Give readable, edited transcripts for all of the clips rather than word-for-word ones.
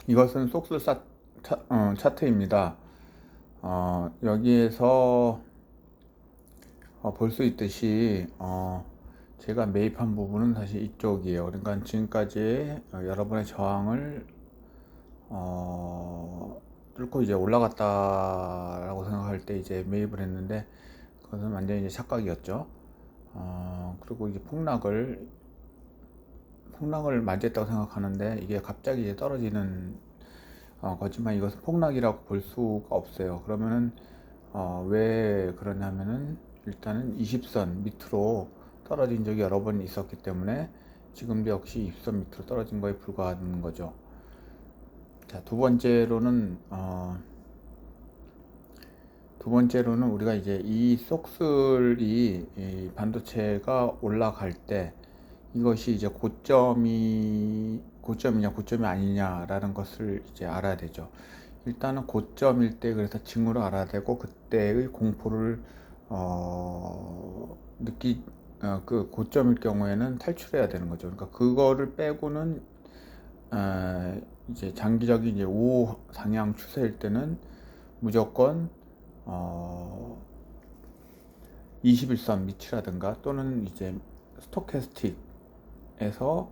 이것은 속스 차트입니다. 여기에서 볼 수 있듯이 제가 매입한 부분은 사실 이쪽이에요. 그러니까 지금까지 여러분의 저항을 뚫고 이제 올라갔다라고 생각할 때 이제 매입을 했는데, 그것은 완전히 이제 착각이었죠. 그리고 이제 폭락을 맞이했다고 생각하는데, 이게 갑자기 이제 떨어지는 거지만 이것은 폭락이라고 볼 수가 없어요. 그러면은 왜 그러냐면은, 일단은 20선 밑으로 떨어진 적이 여러 번 있었기 때문에 지금도 역시 20선 밑으로 떨어진 거에 불과한 거죠. 자, 두 번째로는 우리가 이제 이 속슬이, 이 반도체가 올라갈 때 이것이 이제 고점이 아니냐라는 것을 이제 알아야 되죠. 일단은 고점일 때, 그래서 징후를 알아야 되고, 그때의 공포를 그 고점일 경우에는 탈출해야 되는 거죠. 그러니까 그거를 빼고는 이제 장기적인 이제 우호 상향 추세일 때는 무조건 21선 밑이라든가, 또는 이제 스토캐스틱에서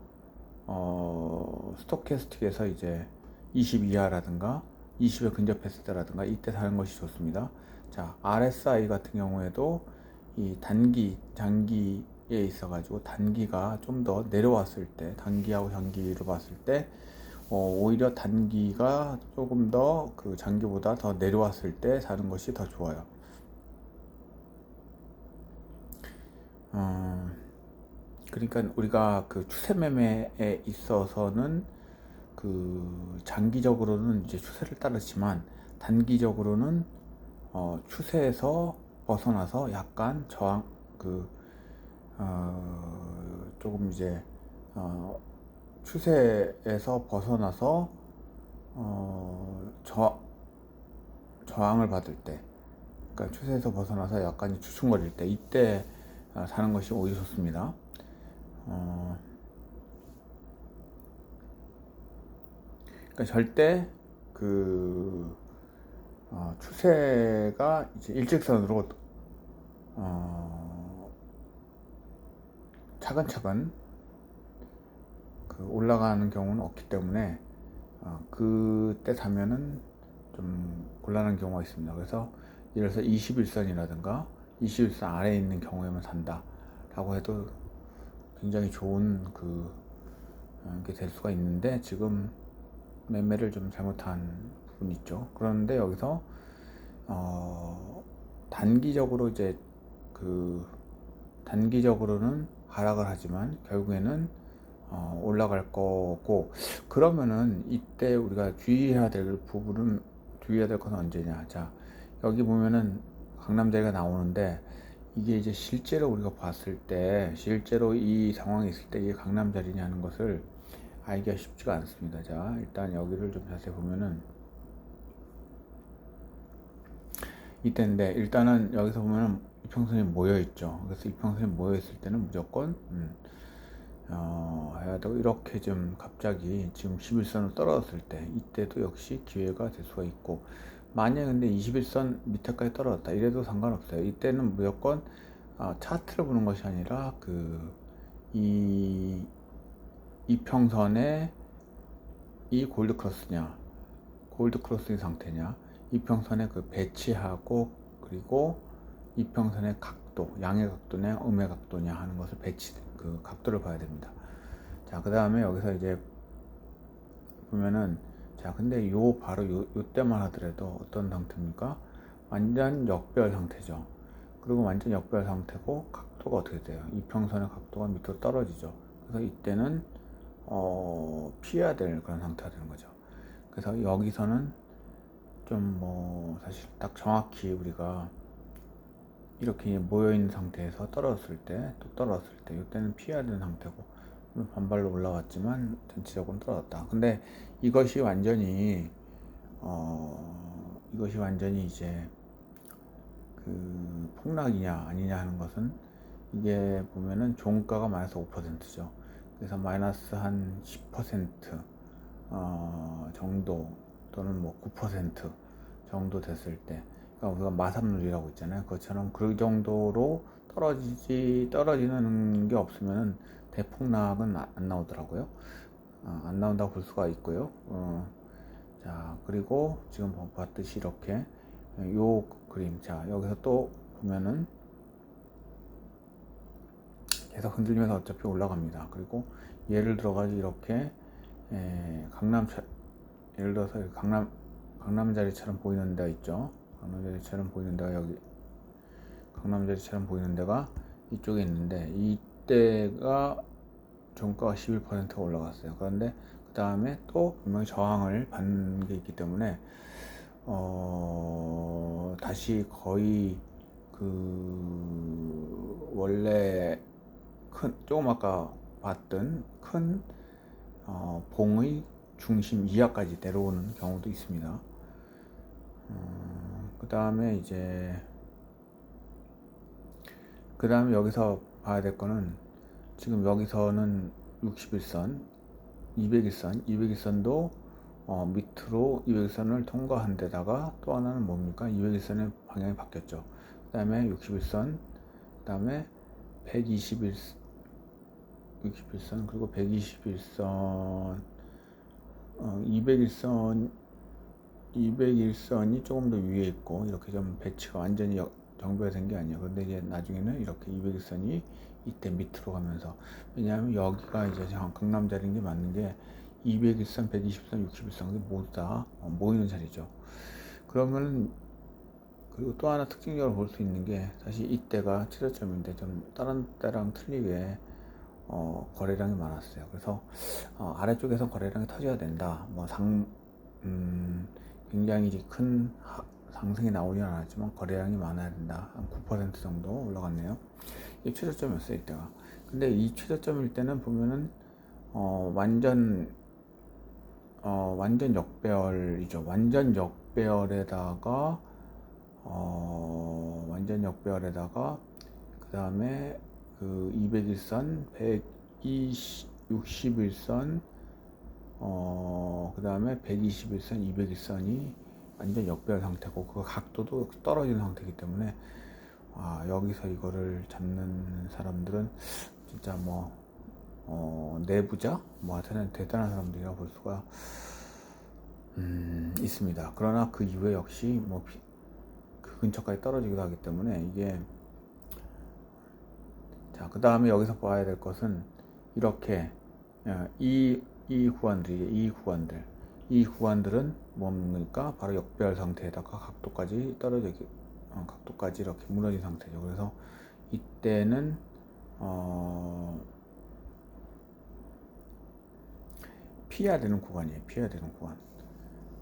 이제 20 이하라든가 20에 근접했을 때라든가, 이때 사는 것이 좋습니다. 자, RSI 같은 경우에도 이 장기에 있어 가지고, 단기가 좀 더 내려왔을 때, 단기하고 장기로 봤을 때 오히려 단기가 조금 더 그 장기보다 더 내려왔을 때 사는 것이 더 좋아요. 그러니까 우리가 그 추세 매매에 있어서는 그 장기적으로는 이제 추세를 따르지만, 단기적으로는 추세에서 벗어나서 약간 저항, 조금 이제 추세에서 벗어나서 저항을 받을 때, 그러니까 추세에서 벗어나서 약간 주춤거릴 때, 이때 사는 것이 오히려 좋습니다. 그러니까 절대 추세가 이제 일직선으로 차근차근 올라가는 경우는 없기 때문에 그때 사면은 좀 곤란한 경우가 있습니다. 그래서 예를 들어서 21선이라든가 21선 아래에 있는 경우에만 산다 라고 해도 굉장히 좋은 게 될 수가 있는데, 지금 매매를 좀 잘못한 부분이 있죠. 그런데 여기서 단기적으로 이제 단기적으로는 하락을 하지만 결국에는 올라갈 거고, 그러면은 이때 우리가 주의해야 될 것은 언제냐. 자, 여기 보면은 강남자리가 나오는데, 이게 이제 실제로 우리가 봤을 때, 실제로 이 상황이 있을 때 이게 강남자리냐는 것을 알기가 쉽지가 않습니다. 자, 일단 여기를 좀 자세히 보면은 이때인데, 일단은 여기서 보면은 이평선이 모여 있죠. 그래서 이평선이 모여 있을 때는 무조건 해야 되고, 이렇게 좀 갑자기 지금 11선을 떨어졌을 때, 이때도 역시 기회가 될 수가 있고, 만약에 근데 21선 밑에까지 떨어졌다 이래도 상관없어요. 이때는 무조건 차트를 보는 것이 아니라 이 이평선에 이 골드 크로스의 상태냐, 이평선에 배치하고, 그리고 이평선의 각도, 양의 각도냐 음의 각도냐 하는 것을 각도를 봐야 됩니다. 자, 그 다음에 여기서 이제 보면은, 자, 근데 바로 요 때만 하더라도 어떤 상태입니까? 완전 역별 상태죠. 그리고 완전 역별 상태고, 각도가 어떻게 돼요? 이평선의 각도가 밑으로 떨어지죠. 그래서 이때는 피해야 될 그런 상태가 되는 거죠. 그래서 여기서는 좀 사실 딱 정확히 우리가 이렇게 모여있는 상태에서 떨어졌을 때, 이때는 피해야 되는 상태고, 반발로 올라왔지만 전체적으로 떨어졌다. 근데 이것이 완전히 이제 폭락이냐 아니냐 하는 것은, 이게 보면은 종가가 마이너스 5%죠. 그래서 마이너스 한 10%, 정도 또는 뭐 9% 정도 됐을 때, 그러니까 우리가 마삼룰이라고 있잖아요. 그것처럼 그 정도로 떨어지는 게 없으면 대폭락은 안 나오더라고요. 안 나온다고 볼 수가 있고요. 자, 그리고 지금 봤듯이 이렇게 요 그림, 자 여기서 또 보면은 계속 흔들리면서 어차피 올라갑니다. 그리고 예를 들어가지고 이렇게 예를 들어서 강남자리처럼 보이는 데가 있죠. 강남자리처럼 보이는 데가 여기, 강남자리처럼 보이는 데가 이쪽에 있는데, 이때가 종가가 11%가 올라갔어요. 그런데 그 다음에 또 분명히 저항을 받는 게 있기 때문에 다시 거의 그 원래 조금 아까 봤던 큰 봉의 중심 이하까지 내려오는 경우도 있습니다. 그 다음에 여기서 봐야 될 거는, 지금 여기서는 61선, 200일선도 밑으로 200일선을 통과한 데다가 또 하나는 뭡니까? 200일선의 방향이 바뀌었죠. 그 다음에 61선, 그 다음에 61선, 그리고 121선, 200일선이 조금 더 위에 있고, 이렇게 좀 배치가 완전히 정비가 된 게 아니에요. 그런데 이제 나중에는 이렇게 200일선이 이때 밑으로 가면서, 왜냐하면 여기가 이제 강남 자리인 게 맞는 게 200일선, 120선, 61선 모두 다 모이는 자리죠. 그러면, 그리고 또 하나 특징적으로 볼 수 있는 게, 사실 이때가 최저점인데 좀 다른 때랑 틀리게 거래량이 많았어요. 그래서 아래쪽에서 거래량이 터져야 된다. 굉장히 큰 상승이 나오진 않았지만 거래량이 많아야 된다. 한 9% 정도 올라갔네요. 이게 최저점이었어요, 이때가. 근데 이 최저점일 때는 보면은 완전 역배열이죠. 완전 역배열에다가 그 다음에 그 200일선, 160일선, 그 다음에 121선, 200일선이 완전 역배열 상태고, 그 각도도 떨어지는 상태이기 때문에 여기서 이거를 잡는 사람들은 진짜 내부자, 하여튼 대단한 사람들이라고 볼 수가 있습니다. 그러나 그 이후에 역시 그 근처까지 떨어지기도 하기 때문에 이게, 자, 그 다음에 여기서 봐야 될 것은 이렇게 이 구간들은 뭡니까? 바로 역배열 상태에다가 각도까지 이렇게 무너진 상태죠. 그래서 이때는 피해야 되는 구간이에요. 피해야 되는 구간.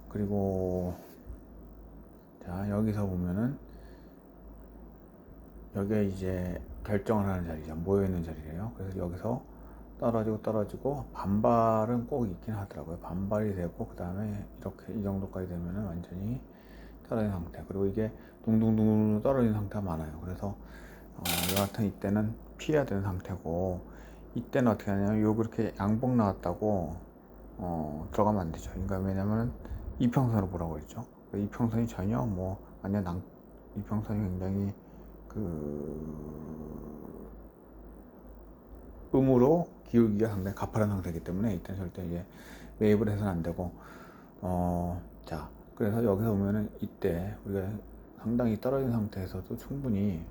그리고 자, 여기서 보면은 여기에 이제 결정을 하는 자리죠. 모여있는 자리래요. 그래서 여기서 떨어지고 반발은 꼭 있긴 하더라고요. 반발이 되고, 그 다음에 이렇게 이 정도까지 되면은 완전히 떨어진 상태. 그리고 이게 둥둥둥 떨어진 상태가 많아요. 그래서 여하튼 이때는 피해야 되는 상태고, 이때는 어떻게 하냐면 그렇게 양봉 나왔다고 들어가면 안 되죠. 그러니까 왜냐면 이평선으로 보라고 했죠. 이평선이 전혀 이평선이 굉장히 음으로 기울기가 상당히 가파른 상태이기 때문에 이때는 절대 이제 매입을 해서는 안 되고, 자, 그래서 여기서 보면은 이때 우리가 상당히 떨어진 상태에서도 충분히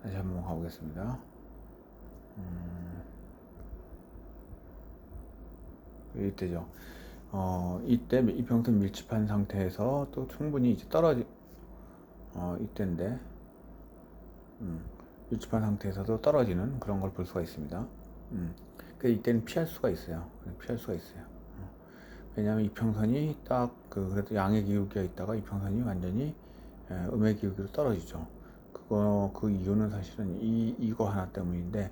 다시 한번 가보겠습니다. 이때죠. 이때 이평선 밀집한 상태에서 또 충분히 이제 이때인데, 밀집한 상태에서도 떨어지는 그런 걸 볼 수가 있습니다. 그러니까 이때는 피할 수가 있어요. 왜냐하면 이평선이 그래도 양의 기울기가 있다가 이평선이 완전히 음의 기울기로 떨어지죠. 그 이유는 사실은 이거 하나 때문인데,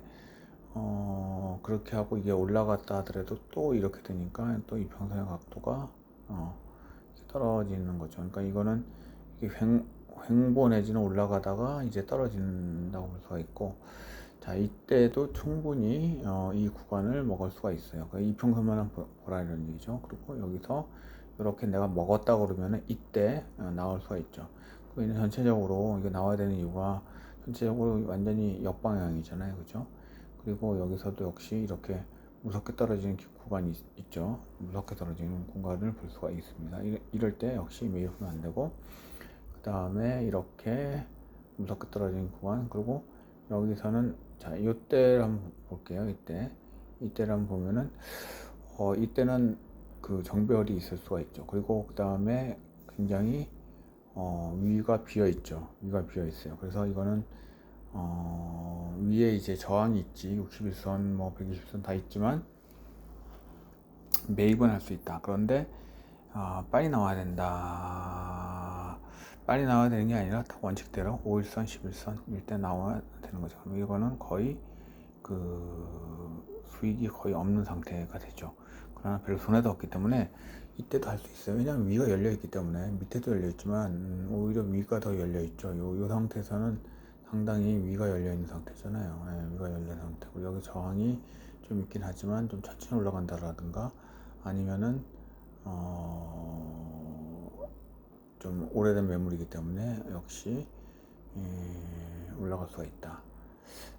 그렇게 하고 이게 올라갔다 하더라도 또 이렇게 되니까 또 이평선의 각도가 떨어지는 거죠. 그러니까 이거는 이게 횡보 내지는 올라가다가 이제 떨어진다고 볼 수가 있고, 자, 이때도 충분히 이 구간을 먹을 수가 있어요. 그러니까 이평선만 보라 이런 얘기죠. 그리고 여기서 이렇게 내가 먹었다 그러면은 이때 나올 수가 있죠. 그리고 전체적으로 이게 나와야 되는 이유가 전체적으로 완전히 역방향이잖아요, 그죠? 그리고 여기서도 역시 이렇게 무섭게 떨어지는 구간이 있죠. 무섭게 떨어지는 공간을 볼 수가 있습니다. 이럴 때 역시 매입하면 안 되고, 그 다음에 이렇게 무섭게 떨어지는 구간, 그리고 여기서는 자, 이때를 한번 볼게요. 이때를 한번 보면은 이때는 그 정배열이 있을 수가 있죠. 그리고 그 다음에 굉장히 위가 비어 있죠. 위가 비어 있어요. 그래서 이거는 위에 이제 저항이 있지. 61선, 뭐 120선 다 있지만 매입은 할 수 있다. 그런데 빨리 나와야 된다. 빨리 나와야 되는 게 아니라 원칙대로 5일선, 11선일 때 나와야 되는 거죠. 그럼 이거는 거의 그 수익이 거의 없는 상태가 되죠. 그러나 별로 손해도 없기 때문에 이때도 할 수 있어요. 왜냐하면 위가 열려 있기 때문에. 밑에도 열려 있지만 오히려 위가 더 열려 있죠. 요 상태에서는 상당히 위가 열려 있는 상태잖아요. 네, 위가 열려 있는 상태고, 여기 저항이 좀 있긴 하지만 좀 천천히 올라간다라든가 아니면은 좀 오래된 매물이기 때문에 역시 올라갈 수가 있다.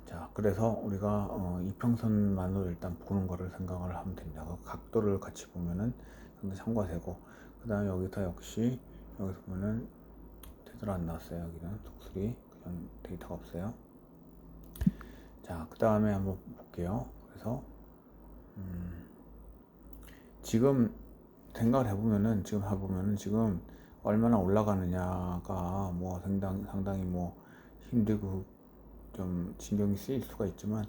자, 그래서 우리가 이평선만으로 일단 보는 거를 생각을 하면 됩니다. 그 각도를 같이 보면은 상당히 참고가 되고, 그 다음에 여기서 역시 여기서 보면은 제대로 안 나왔어요. 여기는 독수리 그냥 데이터가 없어요. 자, 그 다음에 한번 볼게요. 그래서 지금 생각을 해보면은 지금 얼마나 올라가느냐가 뭐 상당히 뭐 힘들고 좀 신경이 쓰일 수가 있지만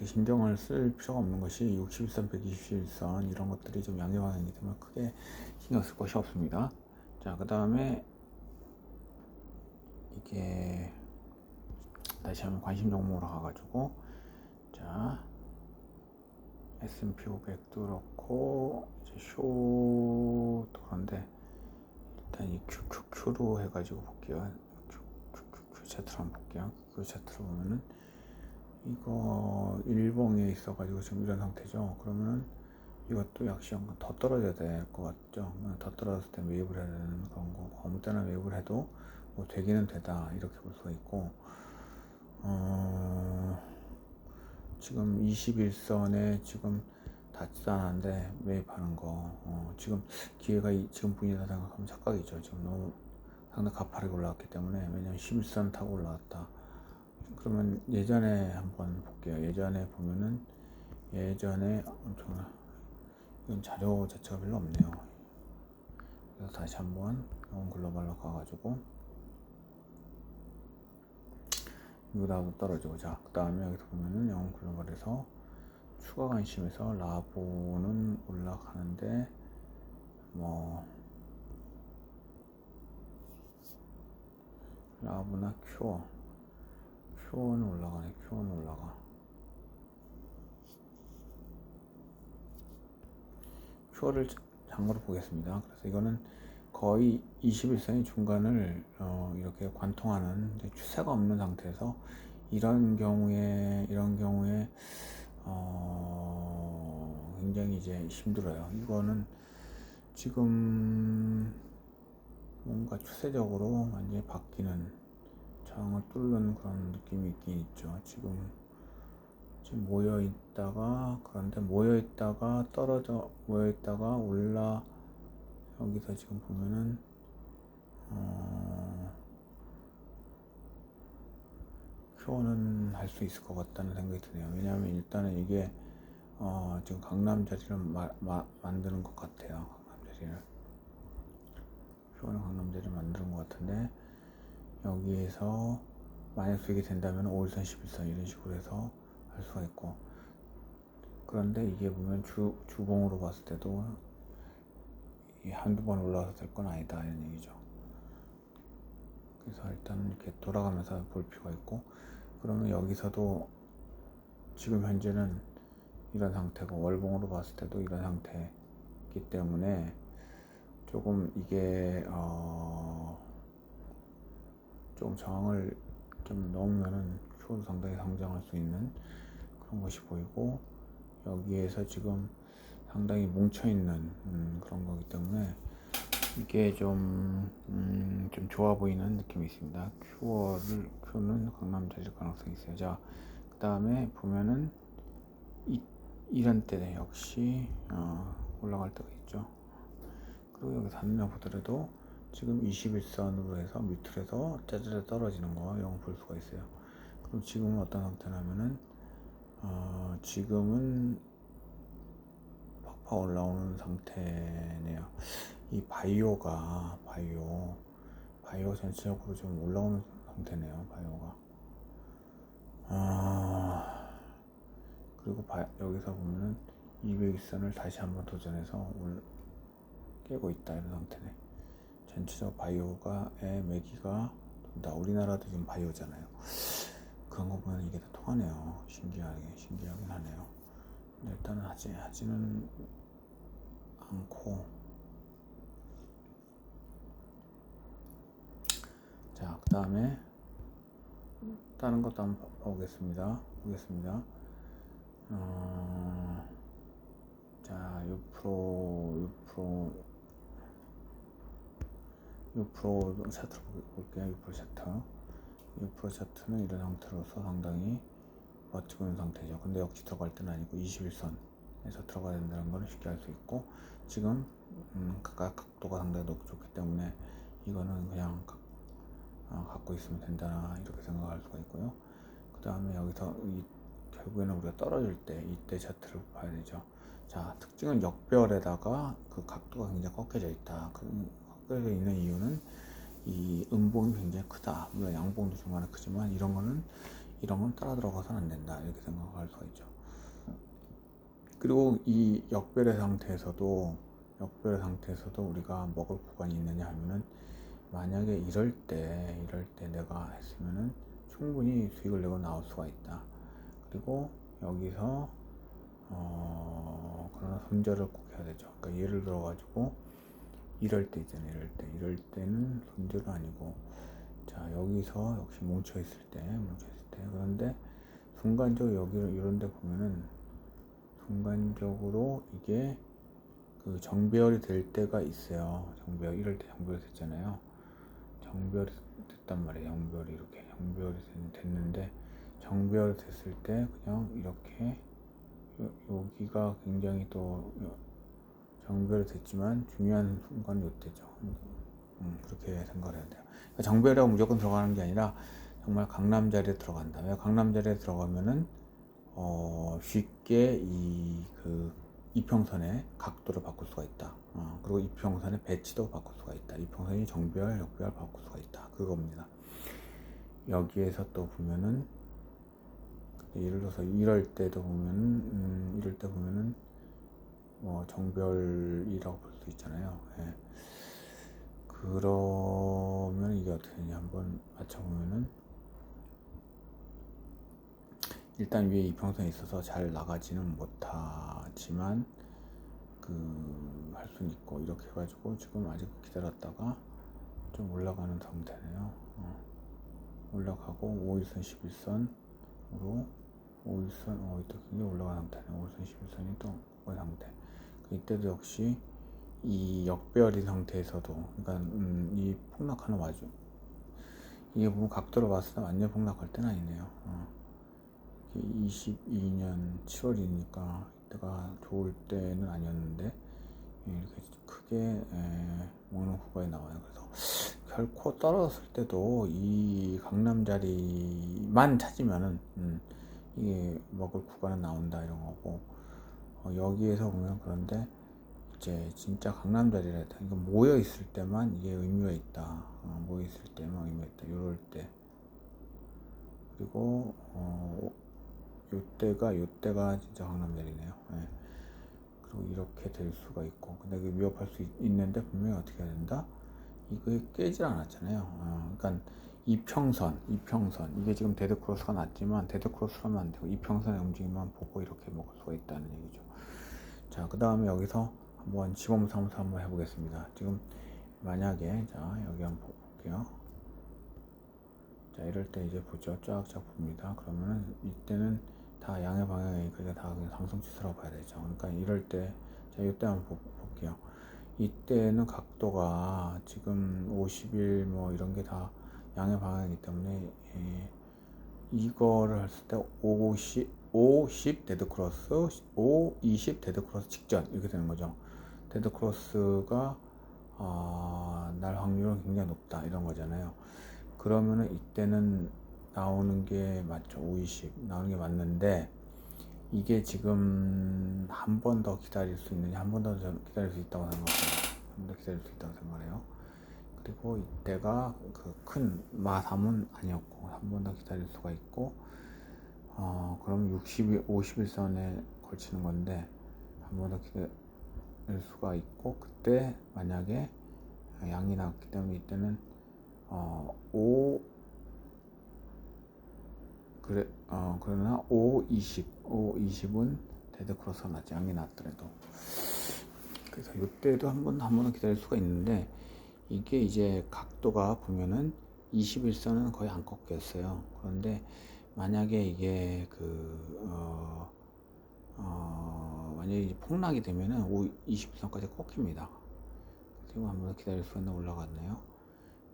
신경을 쓸 필요가 없는 것이 61선, 121선 이런 것들이 좀 양의 방향이기 때문에 크게 신경 쓸 것이 없습니다. 자, 그 다음에 이게 다시 한번 관심 종목으로 가가지고, 자, S&P 500도 그렇고 이제 쇼도 그런데 일단 이 QQQ로 해가지고 볼게요. QQQ 차트를 한번 볼게요. 그 차트를 보면은 이거 일봉에 있어가지고 지금 이런 상태죠. 그러면 이것도 역시 더 떨어져야 될 것 같죠. 더 떨어졌을 때 매입을 해야 되는 그런 거고, 아무 때나 매입을 해도 뭐 되기는 되다 이렇게 볼 수가 있고, 지금 21선에 지금 닿지도 않았는데 매입하는 거, 지금 기회가 지금 분이다 생각하면 착각이죠. 지금 너무 상당히 가파르게 올라왔기 때문에. 왜냐면 11선 타고 올라왔다. 그러면 예전에 한번 볼게요. 예전에 보면은 엄청나, 이건 자료 자체가 별로 없네요. 그래서 다시 한번 영원 글로벌로 가가지고 이거다도 떨어지고, 자, 그 다음에 여기서 보면은 영원 글로벌에서 추가 관심에서 라보는 올라가는데 뭐 라보나 큐어는 올라가네. 큐어는 올라가. 큐어를 참고로 보겠습니다. 그래서 이거는 거의 21선의 중간을 이렇게 관통하는 추세가 없는 상태에서 이런 경우에 굉장히 이제 힘들어요. 이거는 지금 뭔가 추세적으로 완전히 바뀌는, 저항을 뚫는 그런 느낌이 있긴 있죠. 지금 모여 있다가, 그런데 모여 있다가 올라, 여기서 지금 보면은 큐어는 할 수 있을 것 같다는 생각이 드네요. 왜냐하면 일단은 이게 지금 강남 자리를 만드는 것 같아요. 큐어는 강남 자리를 만드는 것 같은데, 여기에서 만약 수익이 된다면 5일선, 11선 이런 식으로 해서 할 수가 있고, 그런데 이게 보면 주봉으로 봤을 때도 한두 번 올라와서 될 건 아니다 이런 얘기죠. 그래서 일단 이렇게 돌아가면서 볼 필요가 있고, 그러면 여기서도 지금 현재는 이런 상태고 월봉으로 봤을 때도 이런 상태이기 때문에 조금 이게 조금 저항을 좀 넘으면은 추후로 상당히 상장할 수 있는 그런 것이 보이고, 여기에서 지금 상당히 뭉쳐있는 그런 거기 때문에 이게 좀 좋아 보이는 느낌이 있습니다. Q는 강남자리일 가능성이 있어요. 자, 그 다음에 보면은 이런 때 역시 올라갈 때가 있죠. 그리고 여기 단일화 보더라도 지금 21선으로 해서 밑으로서 짜자자 떨어지는 거 이런 거 볼 수가 있어요. 그럼 지금은 어떤 상태냐면은 지금은 팍팍 올라오는 상태네요. 이 바이오 전체적으로 좀 올라오는 상태네요. 바이오가 그리고 여기서 보면은 200일선을 다시 한번 도전해서 깨고 있다 이런 상태네. 전체적으로 바이오가의 매기가 돈다. 우리나라도 지금 바이오잖아요. 그런 거 보면 이게 다 통하네요. 신기하긴 하네요. 근데 일단은 하지는 않고, 자, 그 다음에 다른 것도 한번 보겠습니다. 자, 6% 차트로 볼게요. 6% 차트는 이런 상태로서 상당히 버티고 있는 상태죠. 근데 역시 들어갈 때는 아니고 21선에서 들어가야 된다는 걸 쉽게 알 수 있고, 지금 각각 각도가 상당히 좋기 때문에 이거는 그냥 갖고 있으면 된다 이렇게 생각할 수가 있고요. 그 다음에 여기서 결국에는 우리가 떨어질 때 이때 차트를 봐야 되죠. 자, 특징은 역별에다가 그 각도가 굉장히 꺾여져 있다. 꺾여져 있는 이유는 이 음봉이 굉장히 크다. 물론 양봉도 중간에 크지만 이런 건 따라 들어가서는 안 된다 이렇게 생각할 수가 있죠. 그리고 이 역별의 상태에서도 우리가 먹을 구간이 있느냐 하면은, 만약에 이럴 때 내가 했으면은 충분히 수익을 내고 나올 수가 있다. 그리고 여기서 그러나 손절을 꼭 해야 되죠. 그러니까 예를 들어 가지고 이럴 때 있잖아요. 이럴 때는 손절은 아니고, 자, 여기서 역시 뭉쳐 있을 때 그런데 순간적으로 여기 이런 데 보면은 순간적으로 이게 그 정배열이 될 때가 있어요. 이럴 때 정배열이 됐잖아요. 정배열이 됐단 말이에요. 정배열이 됐는데, 정배열이 됐을 때 그냥 이렇게 여기가 굉장히 또 정배열이 됐지만 중요한 순간은 이때죠. 그렇게 생각을 해야 돼요. 그러니까 정배열이라고 무조건 들어가는 게 아니라 정말 강남자리에 들어간다. 왜 강남자리에 들어가면은 쉽게 이평선의 각도를 바꿀 수가 있다. 그리고 이평선의 배치도 바꿀 수가 있다. 이평선이 정배열, 역배열 바꿀 수가 있다. 그겁니다. 여기에서 또 보면은 예를 들어서 이럴 때 보면은 정배열이라고 볼 수 있잖아요. 예. 그러면 이게 어떻게 되냐 한번 맞춰보면은, 일단 위에 이평선에 있어서 잘 나가지는 못하지만 할 수는 있고, 이렇게 해가지고 지금 아직 기다렸다가 좀 올라가는 상태네요. 올라가고 5일선 11선으로 5일선 이때 굉장히 올라가는 상태네요. 5일선 11선이 또 그런 상태. 이때도 역시 이 역배열인 상태에서도, 그러니까 이 폭락하는 와중, 이게 보면 각도로 봤을 때 완전 폭락할 때는 아니네요. 22년 7월이니까 이때가 좋을 때는 아니었는데 이렇게 크게 먹는 구간이 나와요. 그래서 결코 떨어졌을 때도 이 강남 자리만 찾으면은 이게 먹을 구간은 나온다 이런 거고, 여기에서 보면, 그런데 이제 진짜 강남 자리라 이거 모여 있을 때만 이게 의미가 있다. 모여 있을 때만 의미가 있다. 요럴 때. 그리고 요때가 진짜 강남 자리네요. 예. 그리고 이렇게 될 수가 있고, 근데 이게 위협할 수 있는데 분명히 어떻게 해야 된다? 이거 깨질 않았잖아요. 그러니까 이평선 이게 지금 데드 크로스가 났지만 데드 크로스로 하면 안 되고 이평선의 움직임만 보고 이렇게 먹을 수가 있다는 얘기죠. 자, 그 다음에 여기서 한번 시범 사무소 한번 해보겠습니다. 지금 만약에 자 여기 한번 볼게요. 자, 이럴 때 이제 보죠. 쫙쫙 봅니다. 그러면은 이때는 다 양의 방향이니까 다 그냥 상승추세라고 봐야 되죠. 그러니까 이럴 때, 자, 이때 한번 볼게요. 이때는 각도가 지금 50일 뭐 이런 게 다 양의 방향이기 때문에 이거를 했을 때 50 데드 크로스, 20 데드 크로스 직전 이렇게 되는 거죠. 데드 크로스가 날 확률은 굉장히 높다 이런 거잖아요. 그러면은 이때는 나오는 게 맞죠. 520 나오는 게 맞는데 이게 지금 한 번 더 기다릴 수 있느냐, 한 번 더 기다릴 수 있다고 생각해요. 한 번 더 기다릴 수 있다고 생각해요. 그리고 이때가 그 큰 마3은 아니었고 한 번 더 기다릴 수가 있고 그럼 50일선에 걸치는 건데 한 번 더 기다릴 수가 있고 그때 만약에 양이 나왔기 때문에 이때는 5 20은 데드 크로스가 낫지 양이 낫더라도 그래서 이때도 한 번 기다릴 수가 있는데 이게 이제 각도가 보면은 21선은 거의 안 꺾였어요. 그런데 만약에 이게 만약에 이제 폭락이 되면은 21선까지 꺾입니다. 그리고 한 번 기다릴 수 있는 올라갔네요.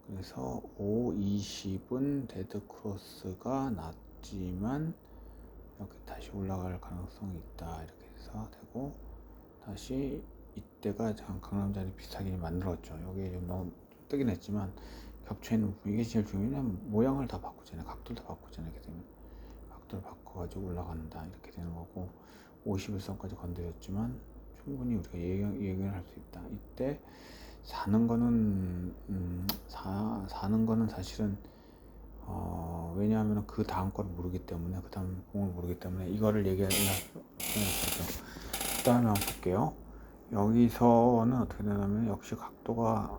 그래서 520은 데드 크로스가 낮지만 이렇게 다시 올라갈 가능성이 있다 이렇게 해서 되고 다시 이때가 강남자리 비슷하게 만들었죠. 여기 좀 너무 뜨긴 했지만 겹쳐있는 부분 이게 제일 중요한 모양을 다 바꾸잖아요. 각도를 다 바꾸잖아요. 이렇게 되면 각도를 바꿔가지고 올라간다 이렇게 되는 거고 51선까지 건드렸지만 충분히 우리가 예견할 수 있다. 이때 사는 거는 사실은 왜냐하면 그 다음 걸 모르기 때문에 그 다음 공을 모르기 때문에 이거를 얘기할 수 있죠. 그 다음에 한번 볼게요. 여기서는 어떻게 되냐면 역시 각도가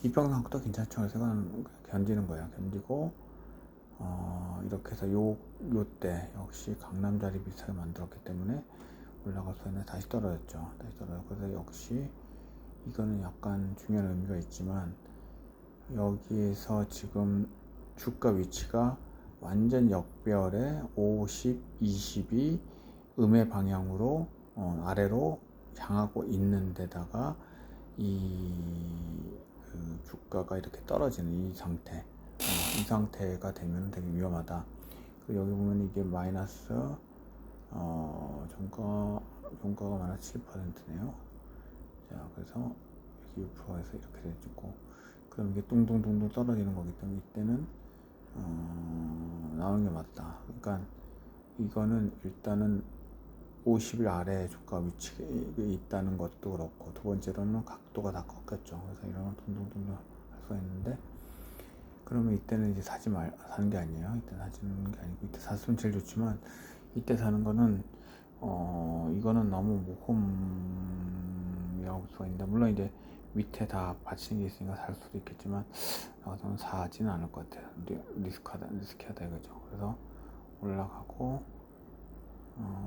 이평선 각도 괜찮죠. 그래서 이건 견디는 거예요. 견디고 이렇게 해서 요때 역시 강남자리 비슷하게 만들었기 때문에 올라갈 수 있는데 다시 떨어졌죠. 그래서 역시 이거는 약간 중요한 의미가 있지만 여기에서 지금 주가 위치가 완전 역별에 50, 20이 음의 방향으로 아래로 향하고 있는 데다가 그 주가가 이렇게 떨어지는 이 상태 이 상태가 되면 되게 위험하다. 그리고 여기 보면 이게 마이너스 종가가 마이너스 7%네요. 자, 그래서 6%에서 이렇게 되고 그럼 이게 뚱뚱뚱뚱 떨어지는 거기 때문에 이때는 나오는 게 맞다. 그러니까 이거는 일단은 50일 아래 주가 위치에 있다는 것도 그렇고 두 번째로는 각도가 다 꺾였죠. 그래서 이런 둥둥둥둥 할 수가 있는데 그러면 이때는 이제 사는 게 아니에요. 이때 사는 게 아니고 이때 샀으면 제일 좋지만 이때 사는 거는 이거는 너무 모험이라고 볼 수가 있는데 물론 이제 밑에 다 받치는 게 있으니까 살 수도 있겠지만 저는 사지는 않을 것 같아요. 리스키하다 이거죠. 그래서 올라가고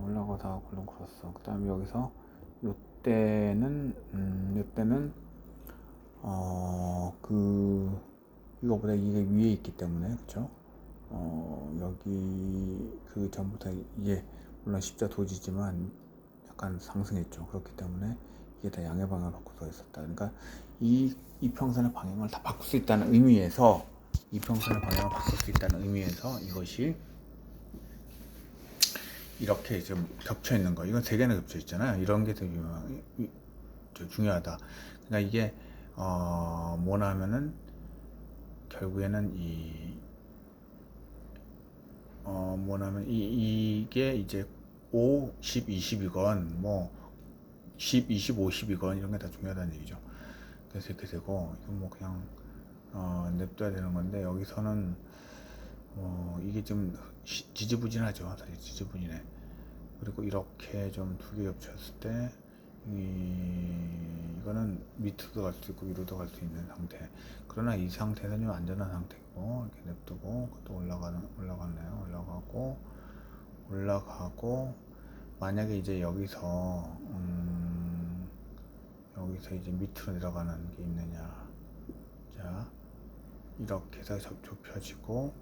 올라가다가 골든 크로스 그 다음에 여기서 요때는 이거보다 이게 위에 있기 때문에 그쵸 여기 그 전부터 이게 물론 십자 도지지만 약간 상승했죠. 그렇기 때문에 이게 다 양의 방향을 바꿀 수가 있었다. 그러니까 이 이평선의 방향을 다 바꿀 수 있다는 의미에서 이평선의 방향을 바꿀 수 있다는 의미에서 이것이 이렇게 좀 겹쳐 있는 거 이건 세 개나 겹쳐 있잖아요. 이런 게 되게 중요하다. 그러니까 이게 뭐냐면은 결국에는 뭐냐면 이게 이제 5, 10, 20이건 뭐 10, 20, 50이건 이런 게 다 중요하다는 얘기죠. 그래서 이렇게 되고 이건 뭐 그냥 냅둬야 되는 건데 여기서는 이게 좀 지지부진하죠. 사실 지지부진해. 그리고 이렇게 좀 두 개 겹쳤을 때 이거는 밑으로도 갈 수 있고 위로도 갈 수 있는 상태. 그러나 이 상태는 좀 안전한 상태고 이렇게 냅두고 또 올라가네요. 올라가고 만약에 이제 여기서 이제 밑으로 내려가는 게 있느냐. 자, 이렇게 해서 좁혀지고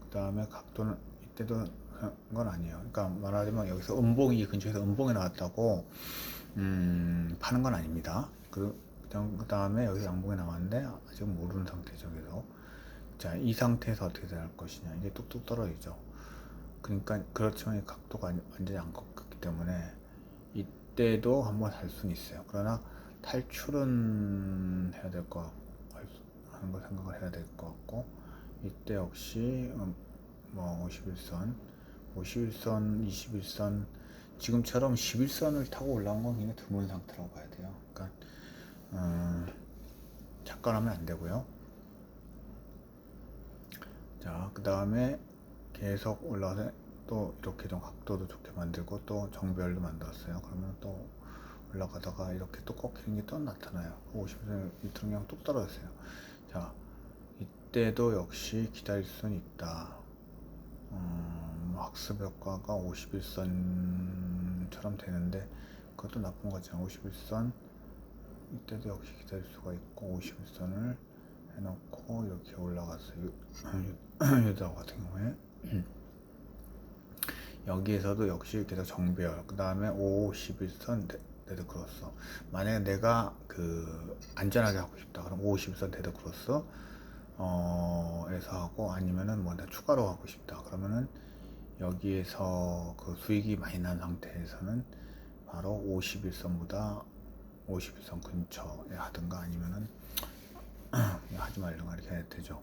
그 다음에 각도는 이때도 건 아니에요. 그러니까 말하자면 여기서 음봉이 근처에서 음봉이 나왔다고 파는 건 아닙니다. 그 다음에 여기서 양봉이 나왔는데 아직 모르는 상태죠. 그래서 자, 이 상태에서 어떻게 될 것이냐. 이게 뚝뚝 떨어지죠. 그러니까 그렇지만 이 각도가 완전히 안 꺾였기 때문에 이때도 한번 살 수는 있어요. 그러나 탈출은 해야 될 것 같고 하는 거 생각을 해야 될 것 같고 이때 역시 뭐 51선 21선 지금처럼 11선을 타고 올라온 건 굉장히 드문 상태라고 봐야 돼요. 그러니까 착각하면 안 되고요. 자, 그 다음에 계속 올라와서 또 이렇게 좀 각도도 좋게 만들고 또 정별도 만들었어요. 그러면 또 올라가다가 이렇게 또 꺾이는 게 또 나타나요. 50선 밑으로 그냥 뚝 떨어졌어요. 자, 이때도 역시 기다릴 수는 있다. 학습 효과가 51선처럼 되는데 그것도 나쁜 거죠. 51선 이때도 역시 기다릴 수가 있고 51선을 해놓고 이렇게 올라갔어요. 유다 같은 경우에 여기에서도 역시 계속 정배열 그 다음에 51선 데드크로스. 만약에 내가 안전하게 하고 싶다 그럼 51선 데드크로스 에서 하고 아니면은 뭐 내가 추가로 하고 싶다 그러면은 여기에서 그 수익이 많이 난 상태에서는 바로 51선보다 51선 근처에 하든가 아니면은 하지 말든가 이렇게 해야 되죠.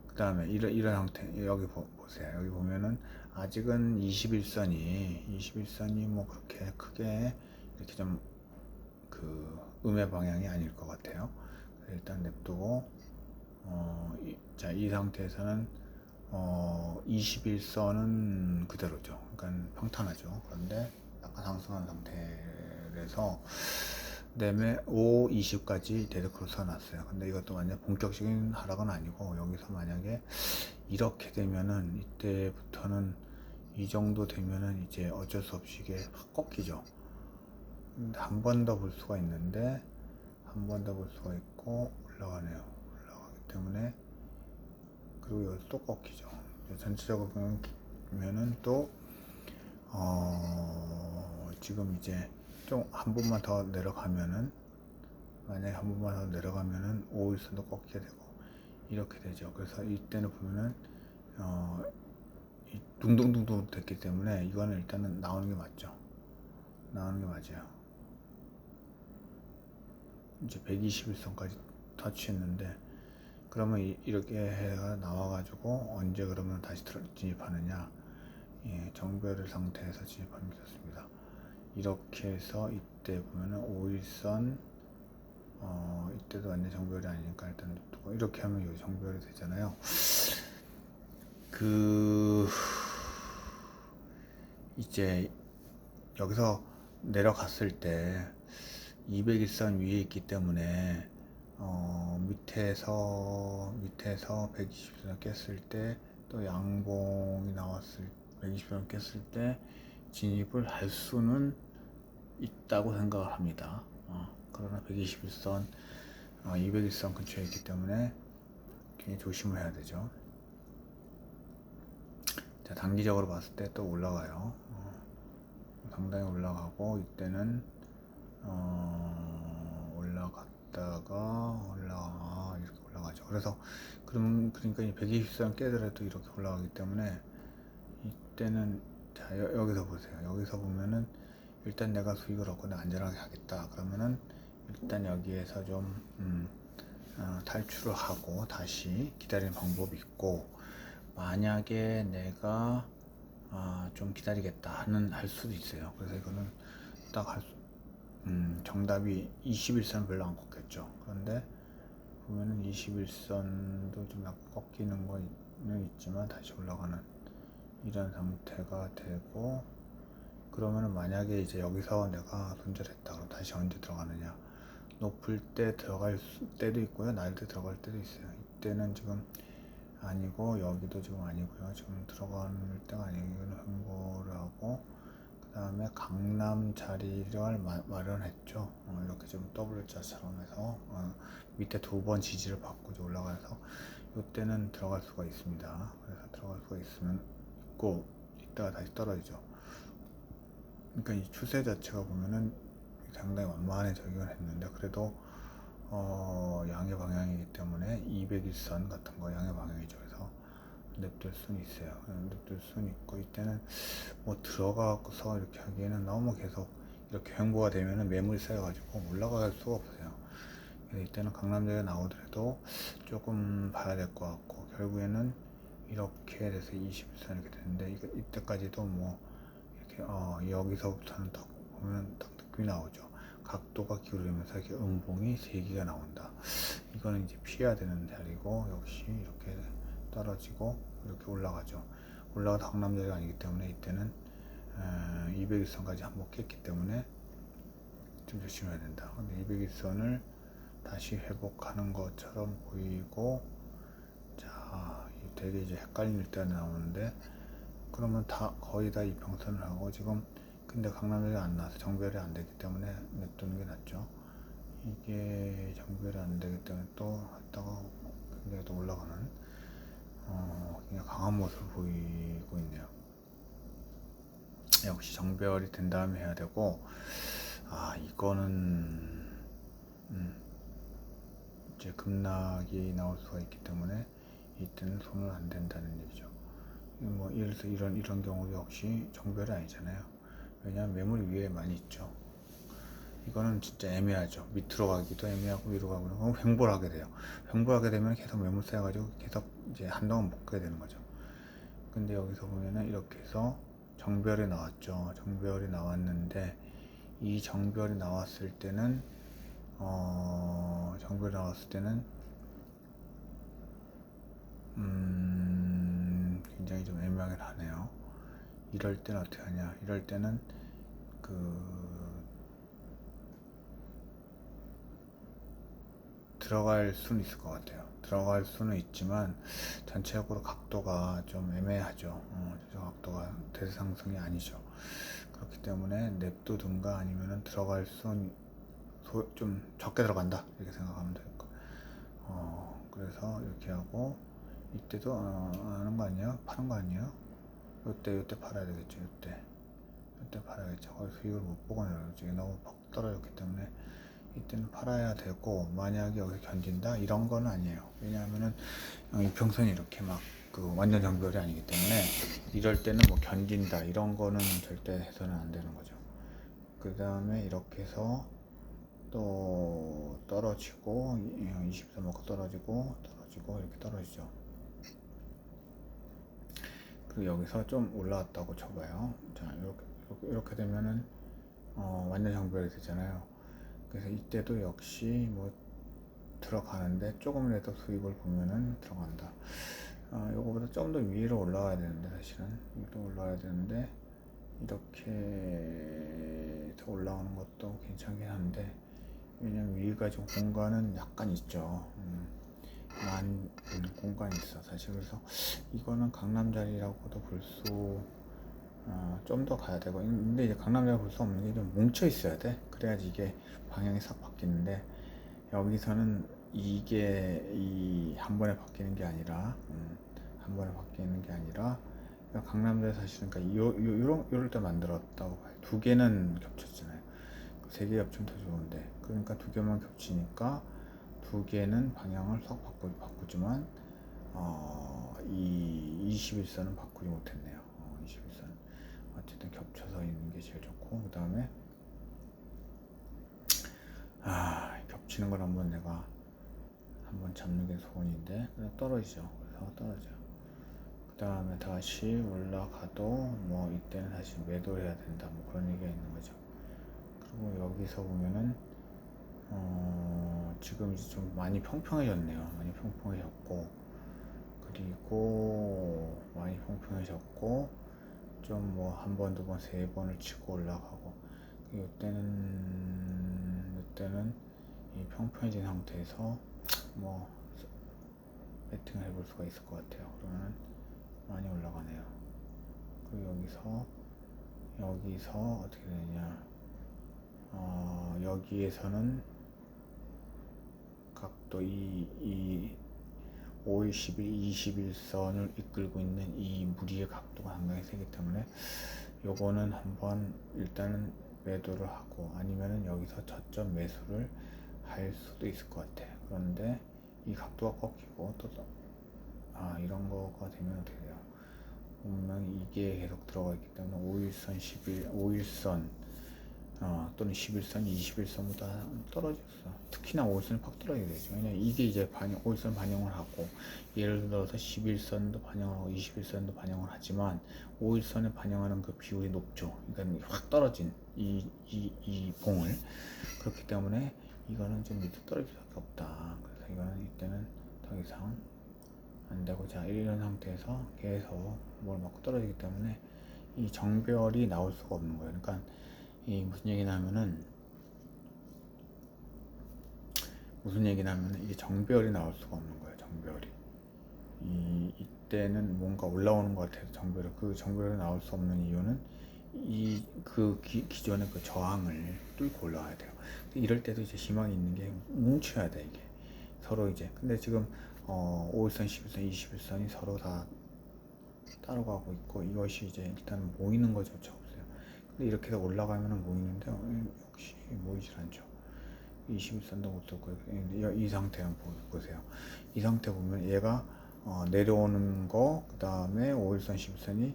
그 다음에 이런 상태 여기 보세요. 여기 보면은 아직은 21선이 뭐 그렇게 크게 이렇게 좀 음의 방향이 아닐 것 같아요. 일단 냅두고 자, 이 상태에서는 21선은 그대로죠. 그러니까 평탄하죠. 그런데 약간 상승한 상태에서 그다음에 5, 20까지 데드크로스가 났어요. 근데 이것도 완전 본격적인 하락은 아니고 여기서 만약에 이렇게 되면은 이때부터는 이 정도 되면은 이제 어쩔 수 없이 이게 확 꺾이죠. 한 번 더 볼 수가 있는데 한 번 더 볼 수가 있고 올라가네요. 올라가기 때문에 그리고 여기서 또 꺾이죠. 전체적으로 보면은 또 지금 이제 좀 한 번만 더 내려가면은 만약에 한 번만 더 내려가면은 5일선도 꺾이게 되고 이렇게 되죠. 그래서 이때는 보면은 둥둥둥둥 됐기 때문에 이거는 일단은 나오는 게 맞죠. 나오는 게 맞아요. 이제 121선까지 터치했는데 그러면 이렇게 해가 나와가지고 언제 그러면 다시 진입하느냐. 예, 정배열 상태에서 진입하는 게 좋습니다. 이렇게 해서 이때 보면은 5일선 이때도 완전 정배열이 아니니까 일단 놔두고 이렇게 하면 여기 정배열이 되잖아요. 이제 여기서 내려갔을 때 201선 위에 있기 때문에 밑에서 120선 깼을 때 또 양봉이 나왔을 120선 깼을 때 진입을 할 수는 있다고 생각을 합니다. 그러나 121선 201선 근처에 있기 때문에 굉장히 조심을 해야 되죠. 자, 단기적으로 봤을 때 또 올라가요. 상당히 올라가고 이때는 올라갔다가 이렇게 올라가죠. 그래서 그러니까 120선 깨더라도 이렇게 올라가기 때문에 이때는 자 여기서 보세요. 여기서 보면은 일단 내가 수익을 얻고 내가 안전하게 하겠다. 그러면은 일단 여기에서 좀 탈출을 하고 다시 기다리는 방법이 있고 만약에 내가 좀 기다리겠다 할 수도 있어요. 그래서 이거는 딱 정답이 21선 별로 안 꺾였죠. 그런데 보면은 21선도 좀 약간 꺾이는 거는 있지만 다시 올라가는 이런 상태가 되고 그러면은 만약에 이제 여기서 내가 손절했다. 그럼 다시 언제 들어가느냐? 높을 때 들어갈 때도 있고요. 낮을 때 들어갈 때도 있어요. 이때는 지금 아니고 여기도 지금 아니고요. 지금 들어갈 때가 아니고 이건 횡보를 하고 그 다음에 강남 자리를 마련했죠. 이렇게 좀 W자처럼 해서 밑에 두 번 지지를 받고 이제 올라가서 이때는 들어갈 수가 있습니다. 그래서 들어갈 수가 있고 이따가 다시 떨어지죠. 그러니까 이 추세 자체가 보면은 상당히 완만해지긴 했는데 그래도 양의 방향이기 때문에 200일선 같은 거 양의 방향이죠. 그래서 냅둘 수는 있어요. 냅둘 수는 있고 이때는 뭐 들어가서 이렇게 하기에는 너무 계속 이렇게 횡보가 되면은 매물이 쌓여가지고 올라갈 수가 없어요. 그래서 이때는 강남자리가 나오더라도 조금 봐야 될 것 같고 결국에는 이렇게 돼서 20일선 이렇게 되는데 이때까지도 뭐 이렇게 여기서부터는 딱 보면 딱 느낌이 나오죠. 각도가 기울면서 이렇게 음봉이 3개가 나온다. 이거는 이제 피해야 되는 자리고 역시 이렇게 떨어지고 이렇게 올라가죠. 올라가도 강남자리가 아니기 때문에 이때는 200일선까지 한번 깼기 때문에 좀 조심해야 된다. 근데 200일선을 다시 회복하는 것처럼 보이고 자 되게 이제 헷갈릴 때 나오는데 그러면 다 거의 다 이평선을 하고 지금 근데 강남자리 안 나와서 정별이 안 되기 때문에 냅두는 게 낫죠. 이게 정별이 안 되기 때문에 또 했다가 굉장히 또 올라가는 그냥 강한 모습을 보이고 있네요. 역시 정별이 된 다음에 해야 되고 이거는 이제 급락이 나올 수가 있기 때문에 이때는 손을 안 된다는 얘기죠. 뭐 예를 들어서 이런 경우도 역시 정별이 아니잖아요. 왜냐하면 매물이 위에 많이 있죠. 이거는 진짜 애매하죠. 밑으로 가기도 애매하고 위로 가고 그러면 횡보를 하게 돼요. 횡보를 하게 되면 계속 매물 쌓여가지고 계속 이제 한동안 못 가게 되는 거죠. 근데 여기서 보면은 이렇게 해서 정별이 나왔죠. 정별이 나왔는데 이 정별이 나왔을 때는 굉장히 좀 애매하긴 하네요. 이럴 때는 어떻게 하냐? 이럴 때는 들어갈 수는 있을 것 같아요. 들어갈 수는 있지만 전체적으로 각도가 좀 애매하죠. 저 각도가 대상승이 아니죠. 그렇기 때문에 냅두든가 아니면은 들어갈 수는 좀 적게 들어간다 이렇게 생각하면 될 거. 그래서 이렇게 하고 이때도 하는 거 아니에요? 파는 거 아니에요? 요때 팔아야 되겠죠. 요때 팔아야겠죠. 거의 수익을 못 보거든요. 지금 너무 퍽 떨어졌기 때문에 이때는 팔아야 되고 만약에 여기서 견딘다 이런 건 아니에요. 왜냐하면은 이평선이 이렇게 막 완전 정별이 아니기 때문에 이럴 때는 뭐 견딘다 이런 거는 절대 해서는 안 되는 거죠. 그 다음에 이렇게 해서 또 떨어지고 20선 먹고 떨어지고 이렇게 떨어지죠. 그리고 여기서 좀 올라왔다고 쳐봐요. 자 이렇게 되면은 완전 정별이 되잖아요. 그래서 이때도 역시 뭐 들어가는데 조금이라도 수익을 보면은 들어간다. 요거보다 좀 더 위로 올라가야 되는데 사실은 위로 올라가야 되는데 이렇게 더 올라오는 것도 괜찮긴 한데 왜냐면 위가 좀 공간은 약간 있죠. 공간이 있어 사실. 그래서 이거는 강남자리라고도 볼 수 좀 더 가야 되고 근데 이제 강남자리 볼 수 없는 게 좀 뭉쳐 있어야 돼. 그래야지 이게 방향이 싹 바뀌는데 여기서는 이게 한 번에 바뀌는 게 아니라 그러니까 강남자리 사실은 그러니까 요럴 때 만들었다고 봐요. 두 개는 겹쳤잖아요. 세 개 겹치면 더 좋은데 그러니까 두 개만 겹치니까 두 개는 방향을 싹 바꾸지만 이 21선은 바꾸지 못했네요. 21선 어쨌든 겹쳐서 있는 게 제일 좋고 그 다음에 겹치는 걸 한번 내가 한번 잡는 게 소원인데 그냥 떨어지죠. 그래서 떨어져요. 그 다음에 다시 올라가도 뭐 이때는 다시 매도를 해야 된다 뭐 그런 얘기가 있는 거죠. 그리고 여기서 보면은 지금 이제 좀 많이 평평해졌네요. 많이 평평해졌고 그리고 많이 평평해졌고 좀 뭐 한 번, 두 번, 세 번을 치고 올라가고, 이때는 이 평평해진 상태에서 뭐 배팅을 해볼 수가 있을 것 같아요. 그러면 많이 올라가네요. 그리고 여기서 어떻게 되느냐, 여기에서는 각도 이 5일, 10일, 21선을 이끌고 있는 이 무리의 각도가 상당히 세기 때문에 요거는 한번 일단은 매도를 하고, 아니면은 여기서 저점 매수를 할 수도 있을 것 같아. 그런데 이 각도가 꺾이고 또 이런 거가 되면 어떻게 돼요? 분명히 이게 계속 들어가 있기 때문에 5일선 또는 11선, 21선보다 떨어졌어. 특히나 5일선이 팍 떨어져야 되죠. 왜냐면 이게 이제 5일선 반영을 하고, 예를 들어서 11선도 반영을 하고 21선도 반영을 하지만 5일선에 반영하는 그 비율이 높죠. 그러니까 확 떨어진 이 봉을. 그렇기 때문에 이거는 좀 밑에 떨어질 수밖에 없다. 그래서 이거는 이때는 더 이상 안 되고, 자, 이런 상태에서 계속 뭘 맞고 떨어지기 때문에 이 정별이 나올 수가 없는 거예요. 그러니까 이 무슨 얘기냐면은 이게 정별이 나올 수가 없는 거예요. 정별이. 이때는 뭔가 올라오는 것 같아서 그 정별이 나올 수 없는 이유는 기존의 그 저항을 뚫고 올라와야 돼요. 이럴 때도 이제 희망이 있는 게 뭉쳐야 돼, 이게. 서로 이제. 근데 지금 5일선, 11선, 21선이 서로 다 따로 가고 있고, 이것이 이제 일단 모이는 거조차 없어요. 근데 이렇게 해서 올라가면 모이는데 역시 모이질 않죠. 21선도 못 뚫고, 이 상태 한번 보세요. 이 상태 보면 얘가 내려오는 거, 그 다음에 5일선, 11선이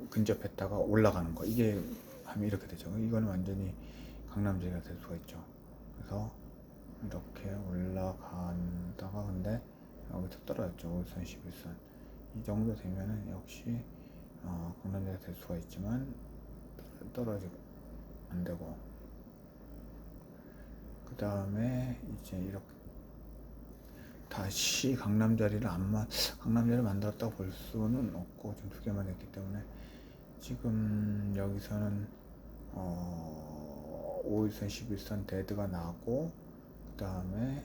근접했다가 올라가는 거, 이게 하면 이렇게 되죠. 이거는 완전히 강남제가 될 수가 있죠. 그래서 이렇게 올라간다가 근데 여기서 떨어졌죠. 5일선, 11선. 이 정도 되면은 역시 강남제가 될 수가 있지만 떨어지고 안 되고, 그 다음에 이제 이렇게 다시 강남자리를 만들었다고 볼 수는 없고, 지금 두 개만 했기 때문에 지금 여기서는 5일선, 11선 데드가 나고, 그 다음에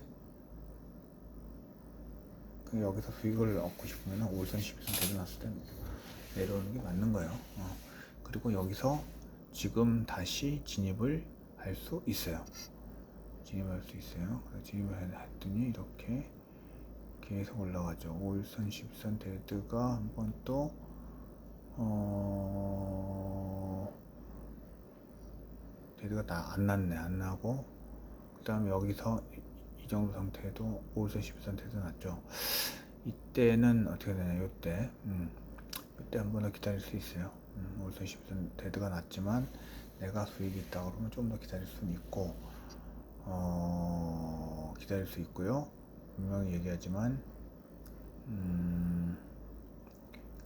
여기서 수익을 얻고 싶으면 5일선, 11선 데드 났을 때 내려오는 게 맞는 거예요. 그리고 여기서 지금 다시 진입을 할 수 있어요. 그래서 진입을 했더니 이렇게 계속 올라가죠. 5일선, 10선 데드가 한번 또 데드가 안 나고, 그 다음에 여기서 이 정도 상태에도 5일선, 10선 데드 났죠. 이때는 어떻게 되냐, 이때 한 번 더 기다릴 수 있어요. 5일선, 10선 데드가 났지만 내가 수익이 있다 그러면 좀 더 기다릴 수는 있고, 기다릴 수 있고요. 분명히 얘기하지만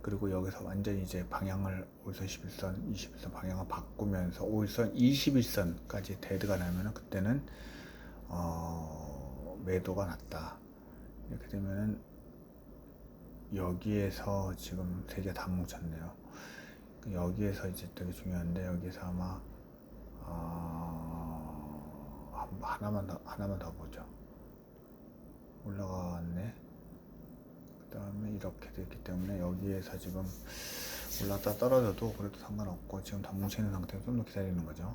그리고 여기서 완전히 이제 방향을 5일선, 11선, 21선 방향을 바꾸면서 5일선, 21선까지 데드가 나면은 그때는 매도가 났다. 이렇게 되면은 여기에서 지금 세 개 다 뭉쳤네요. 여기에서 이제 되게 중요한데, 여기서 아마 하나만 더 보죠. 올라갔네. 그 다음에 이렇게 됐기 때문에 여기에서 지금 올랐다 떨어져도 그래도 상관없고, 지금 다 뭉쳐있는 상태에서 좀 더 기다리는 거죠.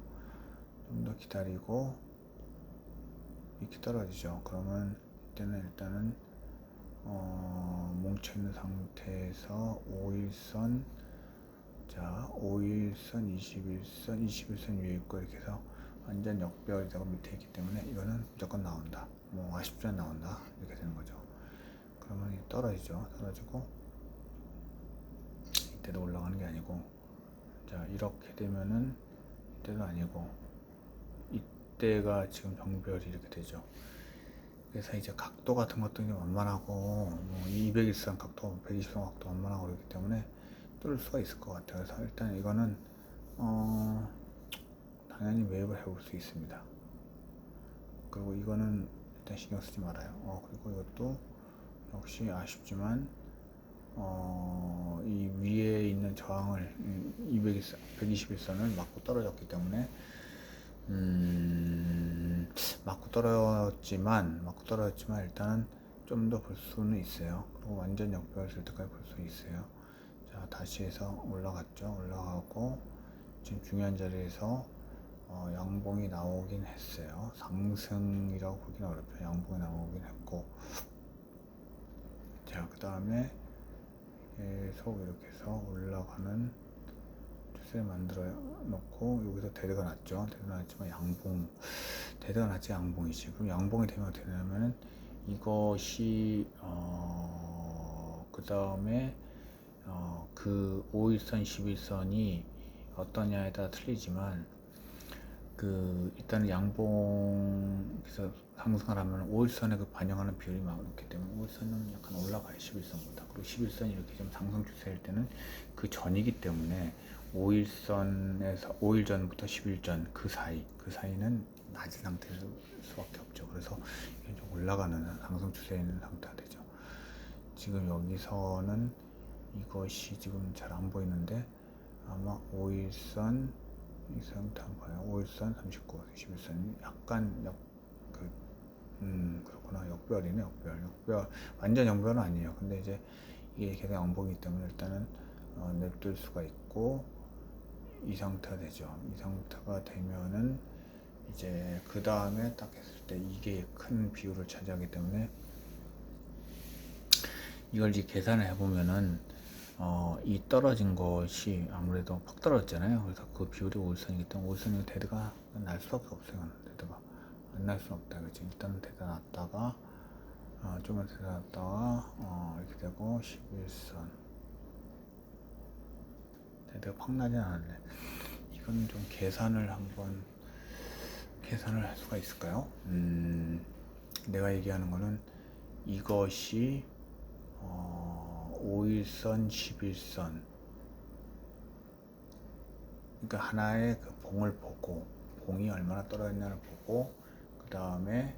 좀 더 기다리고 이렇게 떨어지죠. 그러면 이때는 일단은 뭉쳐있는 상태에서 5일선, 자 5일선, 21선 위에 있고, 이렇게 해서 완전 역배열이다가 밑에 있기 때문에 이거는 무조건 나온다. 뭐 아쉽지만 나온다. 이렇게 되는 거죠. 그러면 떨어지죠. 떨어지고 이때도 올라가는 게 아니고, 자 이렇게 되면은 이때도 아니고, 이때가 지금 정별이 이렇게 되죠. 그래서 이제 각도 같은 것도 이제 완만하고, 뭐 200일선 각도, 120선 각도 완만하고 그렇기 때문에 뚫을 수가 있을 것 같아요. 그래서 일단 이거는 당연히 매입을 해볼 수 있습니다. 그리고 이거는 일단 신경 쓰지 말아요. 그리고 이것도 역시 아쉽지만 이 위에 있는 저항을 121선을 맞고 떨어졌기 때문에 맞고 떨어졌지만 일단은 좀 더 볼 수는 있어요. 그리고 완전 역배열 때까지 볼 수 있어요. 자, 다시 해서 올라갔죠. 올라가고 지금 중요한 자리에서 양봉이 나오긴 했어요. 상승이라고 보기는 어렵죠. 양봉이 나오긴 했고, 자, 그 다음에 계속 이렇게 해서 올라가는 추세를 만들어 놓고, 여기서 대대가 났죠. 대대가 났지만 대대가 났지 양봉이지. 그럼 양봉이 되면 어떻게 되냐면은 이것이 그 다음에 그 5일선 11선이 어떠냐에 따라 틀리지만, 일단은 양봉에서 상승을 하면 5일선에 반영하는 비율이 많기 때문에 5일선은 약간 올라가요. 11선보다. 그리고 11선이 이렇게 좀 상승 추세일 때는 그 전이기 때문에 5일 전부터 10일 전 그 사이는 낮은 상태일 수밖에 없죠. 그래서 이게 좀 올라가는 상승 추세에 있는 상태가 되죠. 지금 여기서는 이것이 지금 잘 안 보이는데, 아마 5일선 이 상태 한번 봐요. 5일선 39, 11선 약간 그렇구나. 역별이네. 역별 완전 역별은 아니에요. 근데 이제 이게 계속 양봉이기 때문에 일단은 냅둘 수가 있고, 이 상태가 되죠. 이 상태가 되면은 이제 그 다음에 딱 했을 때 이게 큰 비율을 차지하기 때문에 이걸 이제 계산을 해보면은 이 떨어진 것이 아무래도 팍 떨어졌잖아요. 그래서 그 비율이 5일선이기 때문에 5일선이 데드가 날 수밖에 없어요. 데드가 안 날 수는 없다. 그치? 일단은 데드 났다가 좀만 데드 났다가 이렇게 되고 11선 데드가 팍 나진 않았네. 이건 좀 계산을 할 수가 있을까요? 내가 얘기하는 거는 이것이 5일선, 11선, 그러니까 하나의 그 봉을 보고, 봉이 얼마나 떨어졌냐를 보고, 그 다음에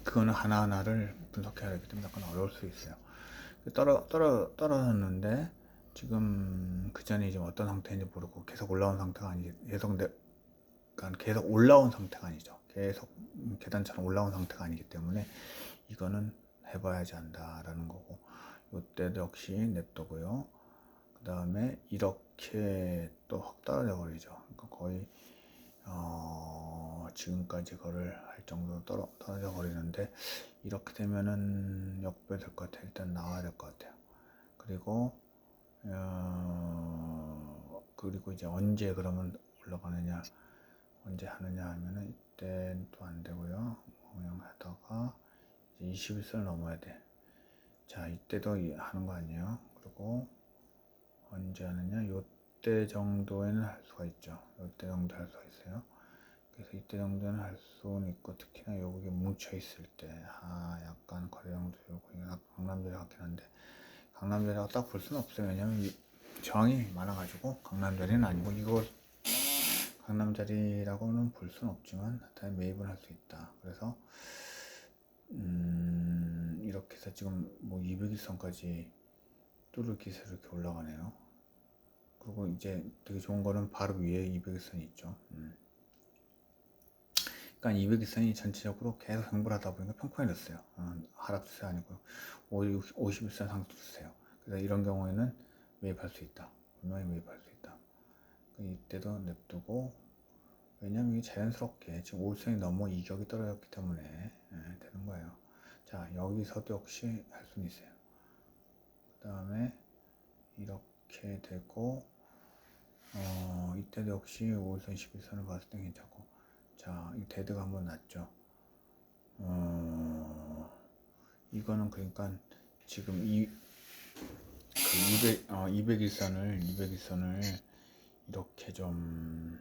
그거는 하나하나를 분석해야 하기 때문에 약간 어려울 수 있어요. 떨어졌는데 지금 그 전에 이제 어떤 상태인지 모르고 계속 올라온 상태가 아니지, 그러니까 계속 올라온 상태가 아니죠. 계속 계단처럼 올라온 상태가 아니기 때문에 이거는 해봐야지 한다라는 거고, 이때도 역시 냅두고요. 그 다음에 이렇게 또 확 떨어져 버리죠. 그러니까 거의 지금까지 거를 할 정도로 떨어져 버리는데, 이렇게 되면은 역배 될 것 같아요. 일단 나와야 될 것 같아요. 그리고 이제 언제 그러면 올라가느냐, 언제 하느냐 하면은 이때는 또 안 되고요. 그냥 하다가 이제 21선을 넘어야 돼. 자, 이때도 하는 거 아니에요. 그리고 언제 하느냐, 요때 정도에는 할 수가 있죠. 요때 정도 할 수가 있어요. 그래서 이때 정도는 할 수는 있고, 특히나 여기 뭉쳐 있을 때 약간 거래량도 좋고, 강남자리 같긴 한데 강남자리라고 딱 볼 수는 없어요. 왜냐면 저항이 많아가지고. 강남자리는 아니고, 이거 강남자리라고는 볼 수는 없지만 하여튼 매입을 할 수 있다. 그래서 이렇게 해서 지금 뭐 200일선까지 뚫을 기세로 이렇게 올라가네요. 그리고 이제 되게 좋은 거는 바로 위에 200일선이 있죠. 그러니까 200일선이 전체적으로 계속 횡보하다 보니까 평평해졌어요. 하락 추세 아니고 50일선 상승 추세예요. 그래서 이런 경우에는 매입할 수 있다. 분명히 매입할 수 있다. 이때도 냅두고, 왜냐면 이게 자연스럽게 지금 5일선이 넘어 이격이 떨어졌기 때문에 되는 거예요. 자, 여기서도 역시 할 수는 있어요. 그 다음에 이렇게 되고, 이때도 역시 5일선 11선을 봤을 때 괜찮고. 자, 이 데드가 한번 났죠. 이거는 그러니까 지금 200일선을 이렇게 좀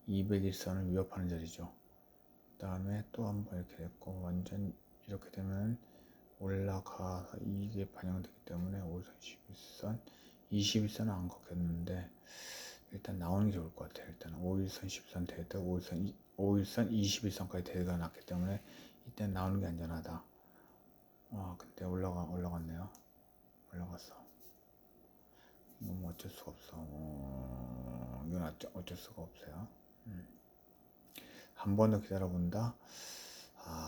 200일선을 위협하는 자리죠. 그 다음에 또 한번 이렇게 됐고, 완전 이렇게 되면 올라가서 이게 반영되기 때문에 5일선 11선 21선은 안 걷겠는데 일단 나오는 게 좋을 것 같아요. 일단 5일선 10선 데드 5일선 21선까지 데드가 났기 때문에 이때 나오는 게 안전하다. 근데 올라갔네요. 올라갔어. 이건 뭐 어쩔 수가 없어. 이건 어쩔 수가 없어요. 한 번 더 기다려본다.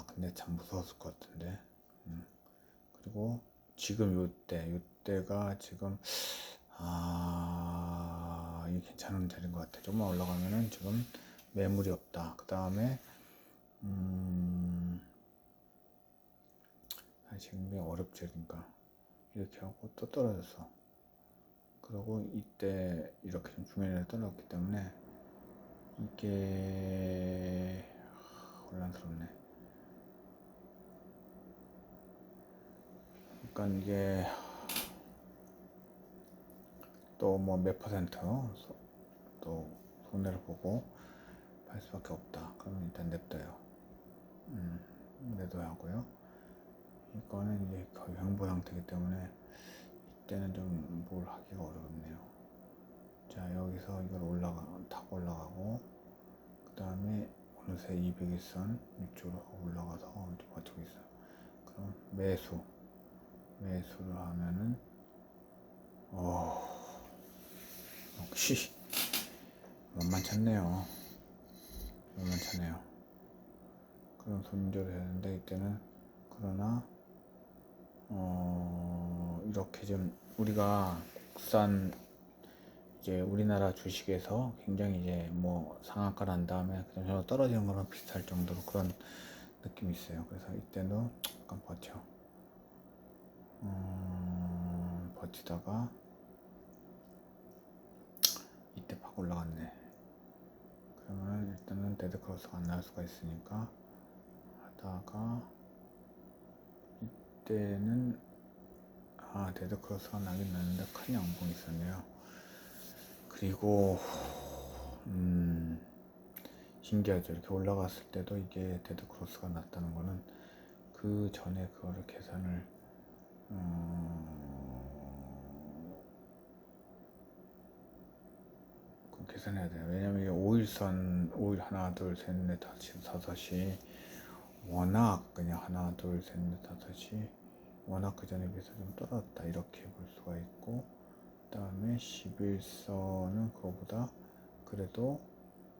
근데 참 무서웠을 것 같은데. 그리고 지금 요때가 지금 이게 괜찮은 자리인 것 같아. 조금만 올라가면은 지금 매물이 없다. 그 다음에 지금 이게 어렵지. 그러니까 이렇게 하고 또 떨어졌어. 그리고 이때 이렇게 좀 중요를 떨어졌기 때문에 이게 혼란스럽네. 그러니까 이게 또 뭐 몇 퍼센트 또 손해를 보고 팔 수밖에 없다. 그러면 일단 냅둬요. 냅둬야 하고요. 이거는 이제 거의 횡보 상태이기 때문에 이때는 좀 뭘 하기가 어렵네요. 자, 여기서 이걸 타고 올라가고 그 다음에 어느새 200일선 이쪽으로 올라가서 좀 버티고 있어요. 그럼 매수를 하면은 역시 만만찮네요. 그럼 손절을 했는데 이때는 그러나 이렇게 좀 우리가 국산 이제 우리나라 주식에서 굉장히 이제 뭐 상한가 난 다음에 그냥 떨어지는 거랑 비슷할 정도로 그런 느낌이 있어요. 그래서 이때도 잠깐 버티다가 이때 팍 올라갔네. 그러면 일단은 데드크로스가 안 나올 수가 있으니까 하다가 이때는 데드크로스가 나긴 나는데 큰 양봉이 있었네요. 그리고 신기하죠. 이렇게 올라갔을 때도 이게 데드크로스가 났다는 거는 그 전에 그거를 계산을 계산해야 돼요. 왜냐면 이게 5일선 5일 하나 둘 셋 넷 다섯이 워낙 그냥 하나 둘 셋 넷 다섯이 워낙 그 전에 비해서 좀 떨어졌다 이렇게 볼 수가 있고, 그 다음에 11선은 그거보다 그래도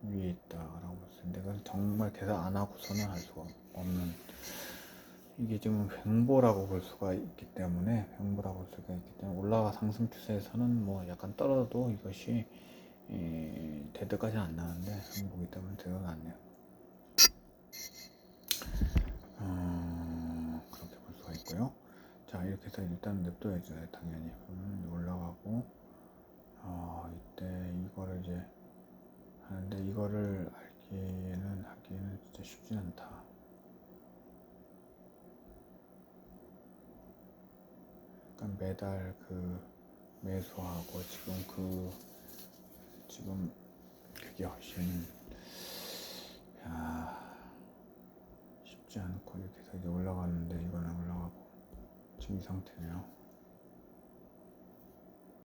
위에 있다라고 볼 수 있는데 그건 정말 계산 안 하고서는 할 수가 없는, 이게 지금 횡보라고 볼 수가 있기 때문에 올라가 상승 추세에서는 뭐 약간 떨어져도 이것이 데드까지 안 나는데 횡보기 때문에 데드가 났네요. 그렇게 볼 수가 있고요. 자, 이렇게 해서 일단 냅둬야죠, 당연히. 그러면 올라가고 이때 이거를 이제 하는데 이거를 하기에는 진짜 쉽진 않다. 그러니까 매달 매수하고 지금 그게 훨씬 쉽지 않고 이렇게 해서 이제 올라가는데 이거는 올라가고 지금 이 상태네요.